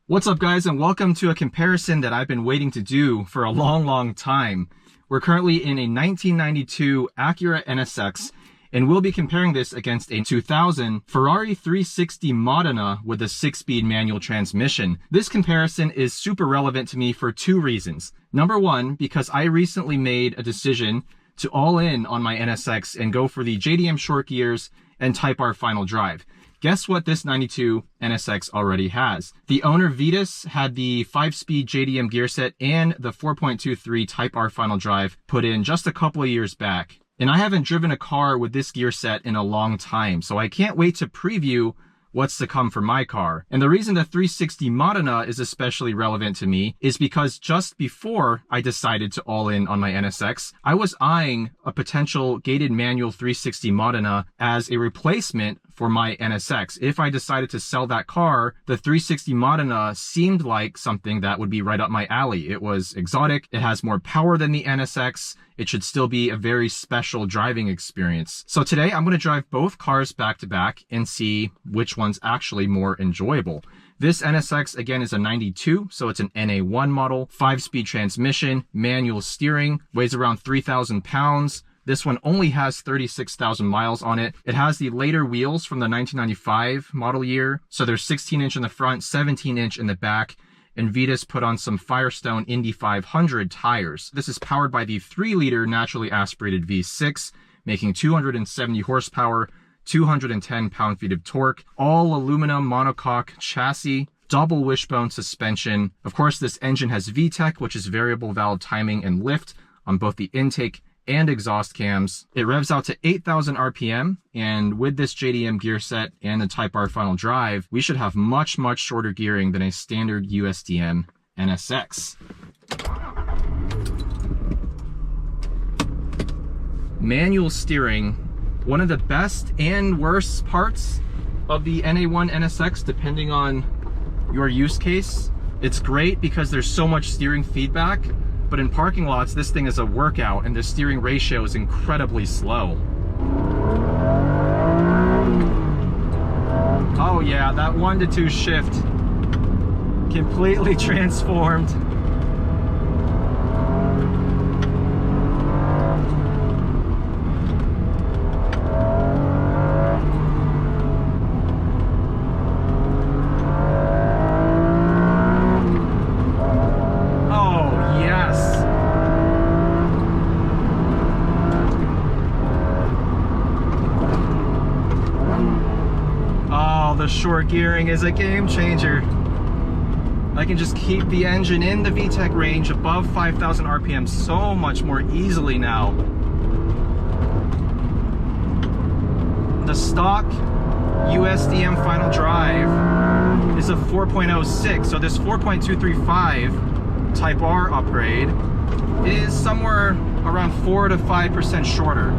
What's up guys, and welcome to a comparison that I've been waiting to do for a long time. We're currently in a 1992 Acura NSX, and we'll be comparing this against a 2000 Ferrari 360 Modena with a 6-speed manual transmission. This comparison is super relevant to me for two reasons. Number one, because I recently made a decision to all in on my NSX and go for the JDM short gears and Type R final drive. Guess what this 92 NSX already has? The owner Vitas had the 5-speed JDM gear set and the 4.23 Type R final drive put in just a couple of years back. And I haven't driven a car with this gear set in a long time, so I can't wait to preview what's to come for my car. And the reason the 360 Modena is especially relevant to me is because just before I decided to all in on my NSX, I was eyeing a potential gated manual 360 Modena as a replacement for my NSX. If I decided to sell that car, the 360 Modena seemed like something that would be right up my alley. It was exotic, it has more power than the NSX, it should still be a very special driving experience. So today I'm going to drive both cars back to back and see which one's actually more enjoyable. This NSX again is a 92, so it's an NA1 model, 5-speed transmission, manual steering, weighs around 3,000 pounds. This one only has 36,000 miles on it. It has the later wheels from the 1995 model year. So there's 16-inch in the front, 17-inch in the back. And Vitas put on some Firestone Indy 500 tires. This is powered by the 3-liter naturally aspirated V6, making 270 horsepower, 210 pound-feet of torque, all aluminum monocoque chassis, double wishbone suspension. Of course, this engine has VTEC, which is variable valve timing and lift on both the intake and exhaust cams. It revs out to 8,000 RPM, and with this JDM gear set and the Type R final drive, we should have much shorter gearing than a standard USDM NSX. Manual steering, one of the best and worst parts of the NA1 NSX, depending on your use case. It's great because there's so much steering feedback, but in parking lots, this thing is a workout and the steering ratio is incredibly slow. Oh yeah, that 1 to 2 shift completely transformed. The short gearing is a game changer. I can just keep the engine in the VTEC range above 5,000 RPM so much more easily now. The stock USDM final drive is a 4.06, so this 4.235 Type R upgrade is somewhere around 4 to 5% shorter,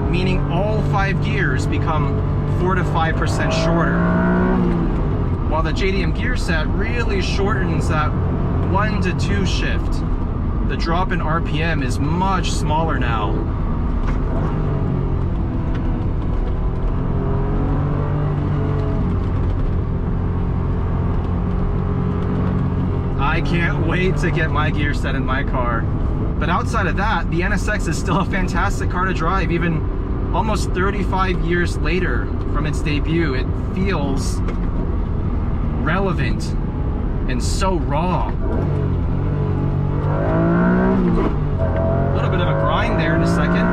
meaning all 5 gears become 4 to 5% shorter. While the JDM gear set really shortens that 1 to 2 shift. The drop in RPM is much smaller now. I can't wait to get my gear set in my car. But outside of that, the NSX is still a fantastic car to drive, even almost 35 years later from its debut. It feels relevant and so raw. A little bit of a grind there in a second.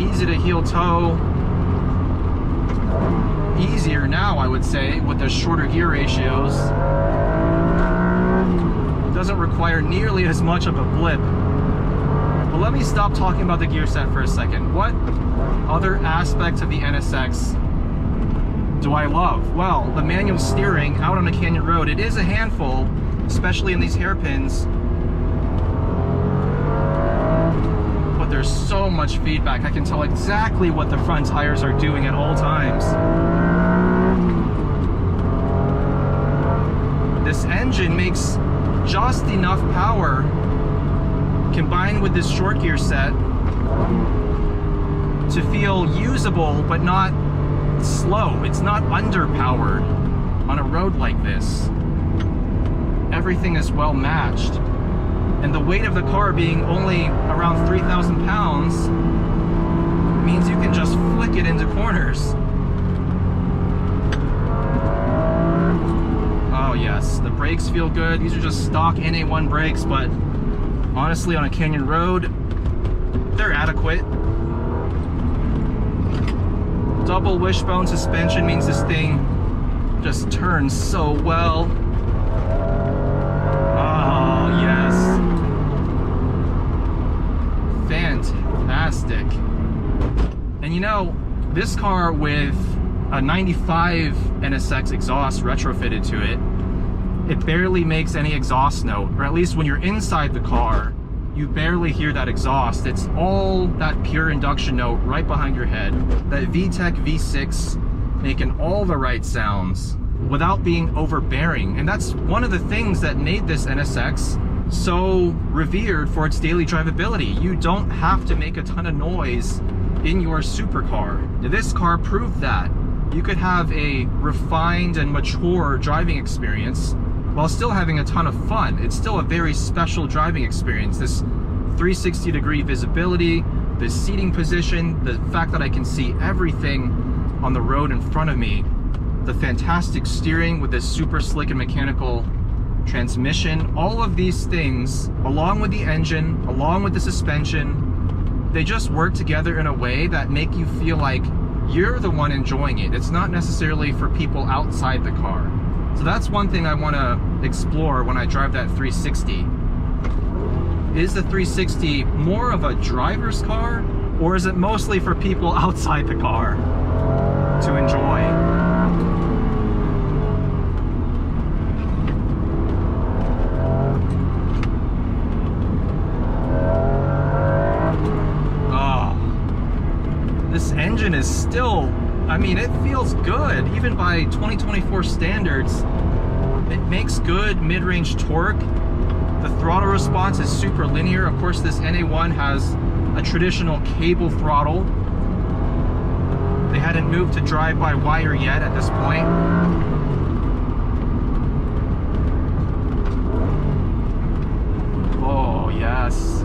Easy to heel toe. Easier now, I would say, with the shorter gear ratios. Doesn't require nearly as much of a blip. But let me stop talking about the gear set for a second. What other aspects of the NSX do I love? Well, the manual steering out on a canyon road, it is a handful, especially in these hairpins. But there's so much feedback. I can tell exactly what the front tires are doing at all times. This engine makes just enough power combined with this short gear set to feel usable but not slow. It's not underpowered on a road like this. Everything is well matched. And the weight of the car being only around 3,000 pounds means you can just flick it into corners. Oh yes, the brakes feel good. These are just stock NA1 brakes, but honestly on a canyon road, they're adequate. Double wishbone suspension means this thing just turns so well. Oh yes. Fantastic. And you know, this car with a 95 NSX exhaust retrofitted to it, it barely makes any exhaust note, or at least when you're inside the car, you barely hear that exhaust. It's all that pure induction note right behind your head. That VTEC V6 making all the right sounds without being overbearing. And that's one of the things that made this NSX so revered for its daily drivability. You don't have to make a ton of noise in your supercar. This car proved that. You could have a refined and mature driving experience while still having a ton of fun. It's still a very special driving experience. This 360-degree visibility, the seating position, the fact that I can see everything on the road in front of me, the fantastic steering with this super slick and mechanical transmission, all of these things, along with the engine, along with the suspension, they just work together in a way that make you feel like you're the one enjoying it. It's not necessarily for people outside the car. So that's one thing I want to explore when I drive that 360. Is the 360 more of a driver's car, or is it mostly for people outside the car to enjoy? Oh, this engine is still, I mean, it feels good, even by 2024 standards. It makes good mid-range torque. The throttle response is super linear. Of course, this NA1 has a traditional cable throttle. They hadn't moved to drive-by-wire yet at this point. Oh, yes.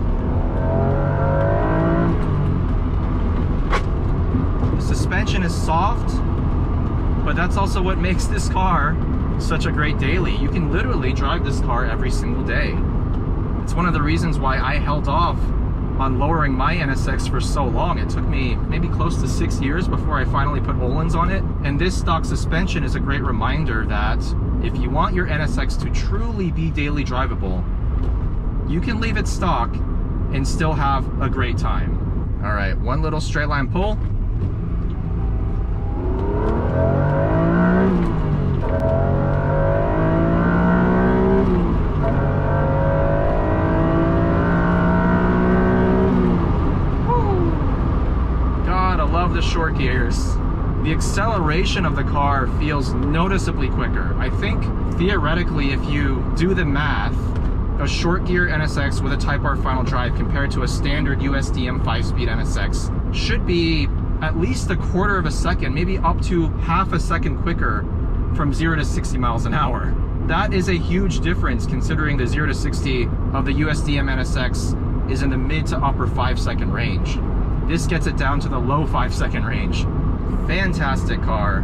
The suspension is soft, but that's also what makes this car such a great daily. You can literally drive this car every single day. It's one of the reasons why I held off on lowering my NSX for so long. It took me maybe close to 6 years before I finally put Öhlins on it. And this stock suspension is a great reminder that if you want your NSX to truly be daily drivable, you can leave it stock and still have a great time. All right, one little straight line pull. The short gears. The acceleration of the car feels noticeably quicker. I think theoretically, if you do the math, a short gear NSX with a Type R final drive compared to a standard USDM 5-speed NSX should be at least a quarter of a second, maybe up to half a second quicker from 0 to 60 miles an hour. That is a huge difference considering the 0 to 60 of the USDM NSX is in the mid to upper 5-second range. This gets it down to the low 5-second range. Fantastic car.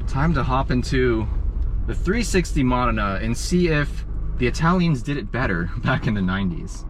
Time to hop into the 360 Modena and see if the Italians did it better back in the 90s.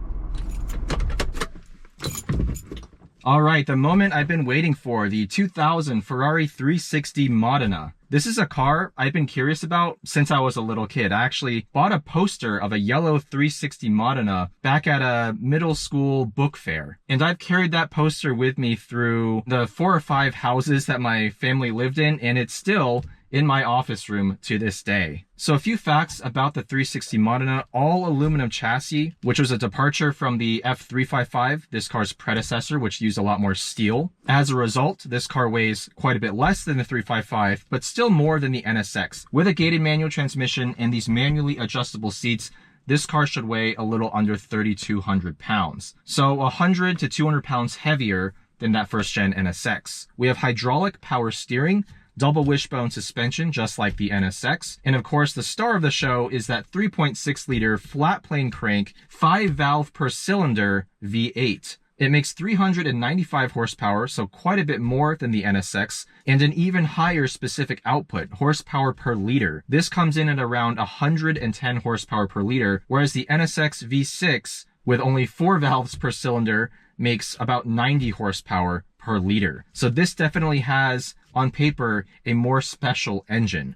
All right, the moment I've been waiting for, the 2000 Ferrari 360 Modena. This is a car I've been curious about since I was a little kid. I actually bought a poster of a yellow 360 Modena back at a middle school book fair. And I've carried that poster with me through the 4 or 5 houses that my family lived in, and it's still in my office room to this day. So a few facts about the 360 Modena: all aluminum chassis, which was a departure from the F355, this car's predecessor, which used a lot more steel. As a result, this car weighs quite a bit less than the 355, but still more than the NSX. With a gated manual transmission and these manually adjustable seats, this car should weigh a little under 3,200 pounds. So 100 to 200 pounds heavier than that first gen NSX. We have hydraulic power steering, double wishbone suspension, just like the NSX. And of course, the star of the show is that 3.6 liter flat plane crank, 5 valve per cylinder V8. It makes 395 horsepower, so quite a bit more than the NSX, and an even higher specific output, horsepower per liter. This comes in at around 110 horsepower per liter, whereas the NSX V6, with only 4 valves per cylinder, makes about 90 horsepower per liter. So this definitely has, on paper, a more special engine.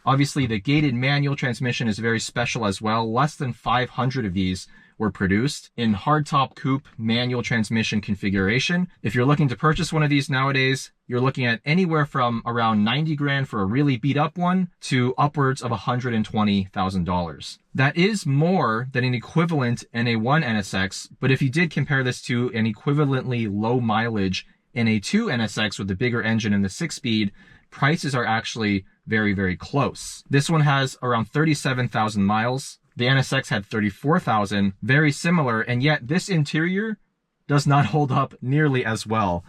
Obviously, the gated manual transmission is very special as well. Less than 500 of these were produced in hardtop coupe manual transmission configuration. If you're looking to purchase one of these nowadays, you're looking at anywhere from around 90 grand for a really beat up one to upwards of $120,000. That is more than an equivalent NA1 NSX, but if you did compare this to an equivalently low mileage NA2 NSX with the bigger engine and the 6-speed, prices are actually very, very close. This one has around 37,000 miles. The NSX had 34,000, very similar, and yet this interior does not hold up nearly as well.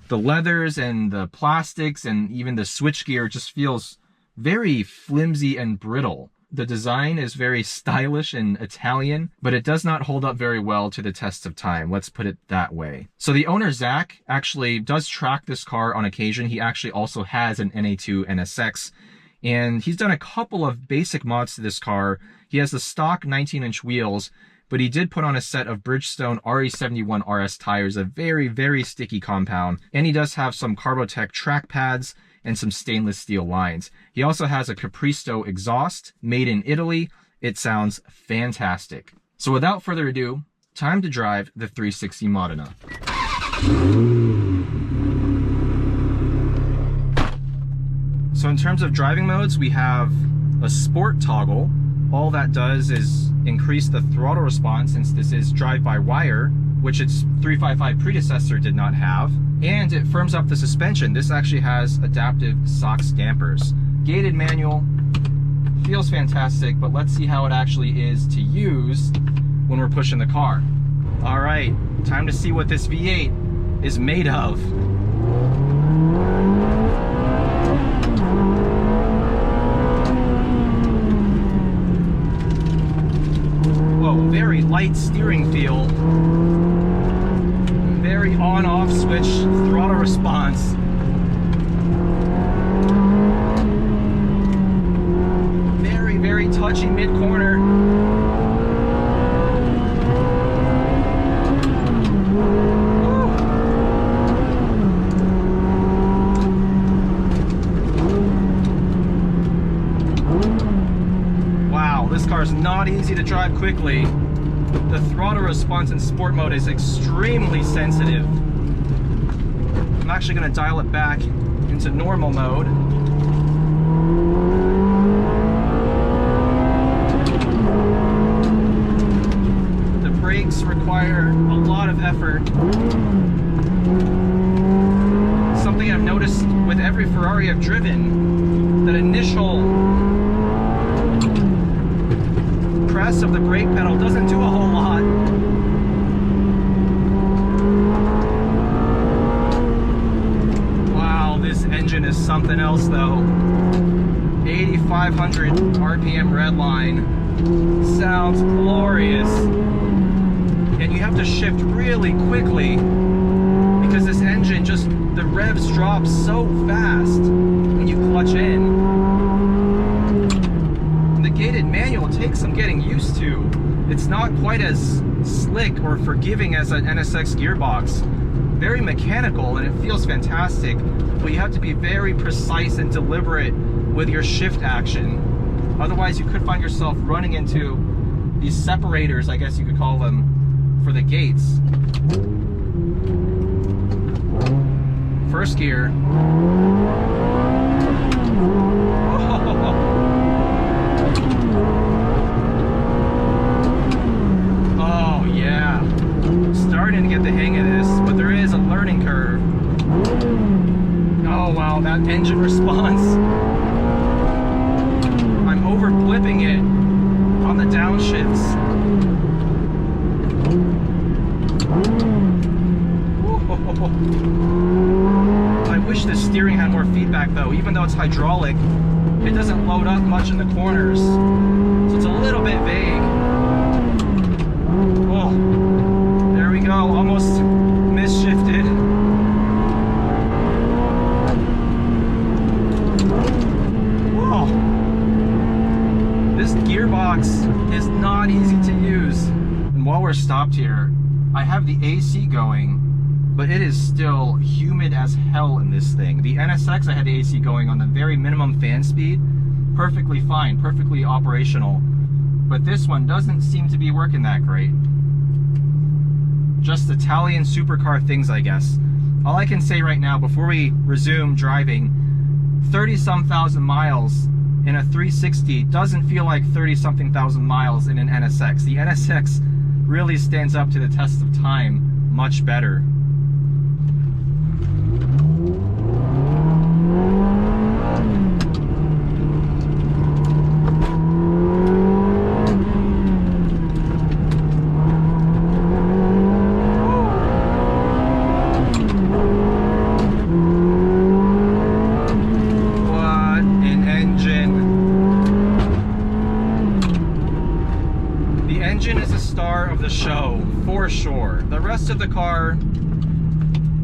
The leathers and the plastics and even the switchgear just feels very flimsy and brittle. The design is very stylish and Italian, but it does not hold up very well to the test of time. Let's put it that way. So the owner, Zach, actually does track this car on occasion. He actually also has an NA2 NSX, and he's done a couple of basic mods to this car. He has the stock 19-inch wheels, but he did put on a set of Bridgestone RE71 RS tires, a very, very sticky compound. And he does have some Carbotech track pads and some stainless steel lines. He also has a Capristo exhaust made in Italy. It sounds fantastic. So without further ado, time to drive the 360 Modena. So in terms of driving modes, we have a sport toggle. All that does is increase the throttle response, since this is drive-by-wire, which its 355 predecessor did not have, and it firms up the suspension. This actually has adaptive SOX dampers. Gated manual, feels fantastic, but let's see how it actually is to use when we're pushing the car. All right, time to see what this V8 is made of. Very light steering feel, very on-off switch throttle response. Very, very touchy mid-corner. Wow, this car is not easy to drive quickly. The throttle response in sport mode is extremely sensitive. I'm actually going to dial it back into normal mode. The brakes require a lot of effort. Something I've noticed with every Ferrari I've driven, that initial press of the brake pedal doesn't do a whole lot. Wow, this engine is something else though. 8,500 RPM redline. Sounds glorious. And you have to shift really quickly because this engine just, the revs drop so fast when you clutch in. Gated manual takes some getting used to. It's not quite as slick or forgiving as an NSX gearbox. Very mechanical, and it feels fantastic, but you have to be very precise and deliberate with your shift action. Otherwise, you could find yourself running into these separators, I guess you could call them, for the gates. First gear. Oh yeah, starting to get the hang of this, but there is a learning curve. Oh wow, that engine response. I'm over blipping it on the downshifts. I wish the steering had more feedback though. Even though it's hydraulic, it doesn't load up much in the corners, so it's a little bit vague. Oh, there we go, almost misshifted. Whoa, this gearbox is not easy to use. And while we're stopped here, I have the AC going, but it is still humid as hell in this thing. The NSX, I had the AC going on the very minimum fan speed, perfectly fine, perfectly operational. But this one doesn't seem to be working that great. Just Italian supercar things, I guess. All I can say right now, before we resume driving, 30-some thousand miles in a 360 doesn't feel like 30-something thousand miles in an NSX. The NSX really stands up to the test of time much better. The show for sure. The rest of the car,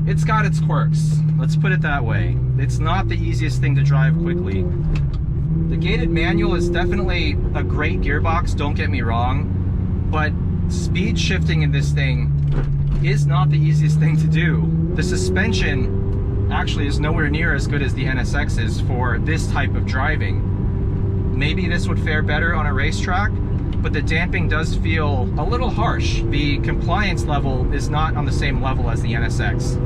it's got its quirks, let's put it that way. It's not the easiest thing to drive quickly. The gated manual is definitely a great gearbox, don't get me wrong, but speed shifting in this thing is not the easiest thing to do. The suspension actually is nowhere near as good as the NSX is for this type of driving. Maybe this would fare better on a racetrack, but the damping does feel a little harsh. The compliance level is not on the same level as the NSX.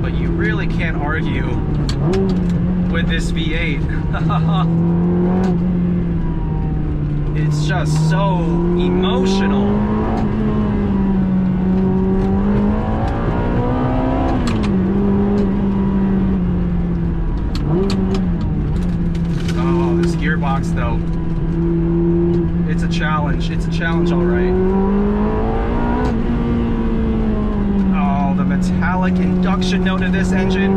But you really can't argue with this V8. It's just so emotional. Oh, this gearbox though. It's a challenge. It's a challenge, all right. Oh, the metallic induction note of this engine.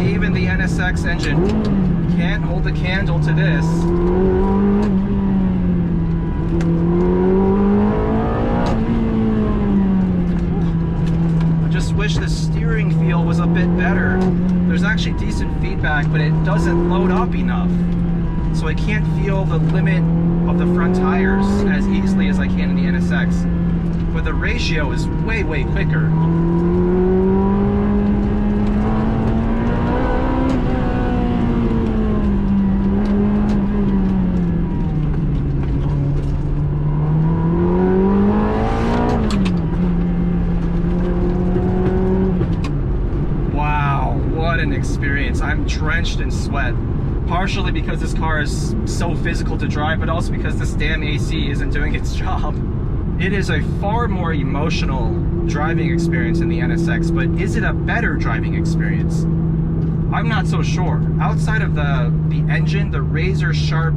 Even the NSX engine can't hold a candle to this. I just wish the steering feel was a bit better. There's actually decent feedback, but it doesn't load up enough. So I can't feel the limit of the front tires as easily as I can in the NSX. But the ratio is way, way quicker. Wow, what an experience. I'm drenched in sweat. Partially because this car is so physical to drive, but also because this damn AC isn't doing its job. It is a far more emotional driving experience than the NSX, but is it a better driving experience? I'm not so sure. Outside of the engine, the razor sharp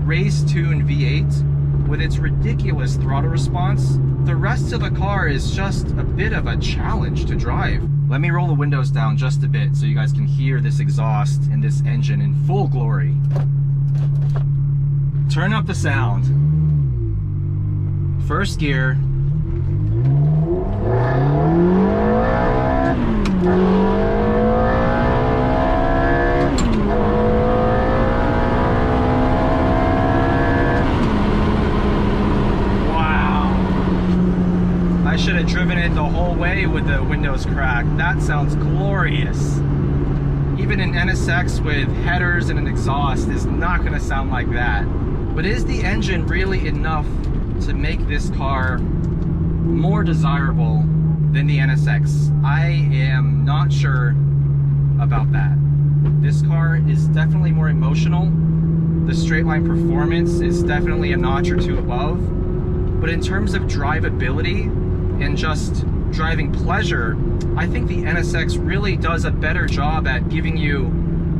race-tuned V8, with its ridiculous throttle response, the rest of the car is just a bit of a challenge to drive. Let me roll the windows down just a bit so you guys can hear this exhaust and this engine in full glory. Turn up the sound. First gear. I should have driven it the whole way with the windows cracked. That sounds glorious. Even an NSX with headers and an exhaust is not going to sound like that. But is the engine really enough to make this car more desirable than the NSX? I am not sure about that. This car is definitely more emotional. The straight line performance is definitely a notch or two above. But in terms of drivability and just driving pleasure, I think the NSX really does a better job at giving you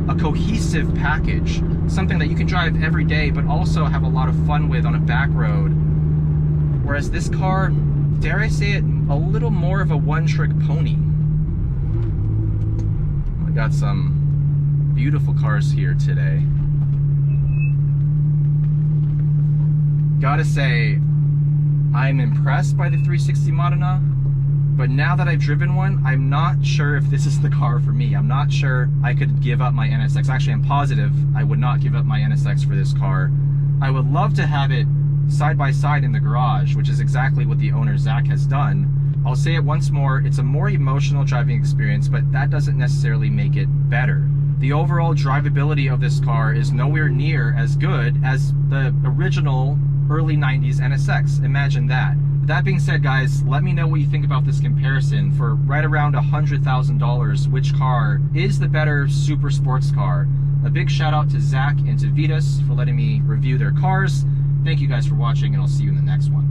a cohesive package, something that you can drive every day but also have a lot of fun with on a back road. Whereas this car, dare I say it, a little more of a one-trick pony. We got some beautiful cars here today. Gotta say, I'm impressed by the 360 Modena, but now that I've driven one, I'm not sure if this is the car for me. I'm not sure I could give up my NSX. Actually, I'm positive I would not give up my NSX for this car. I would love to have it side by side in the garage, which is exactly what the owner, Zach, has done. I'll say it once more, it's a more emotional driving experience, but that doesn't necessarily make it better. The overall drivability of this car is nowhere near as good as the original early 90s NSX. Imagine that. That being said, guys, let me know what you think about this comparison. For right around $100,000, which car is the better super sports car? A big shout out to Zach and to Vitas for letting me review their cars. Thank you guys for watching, and I'll see you in the next one.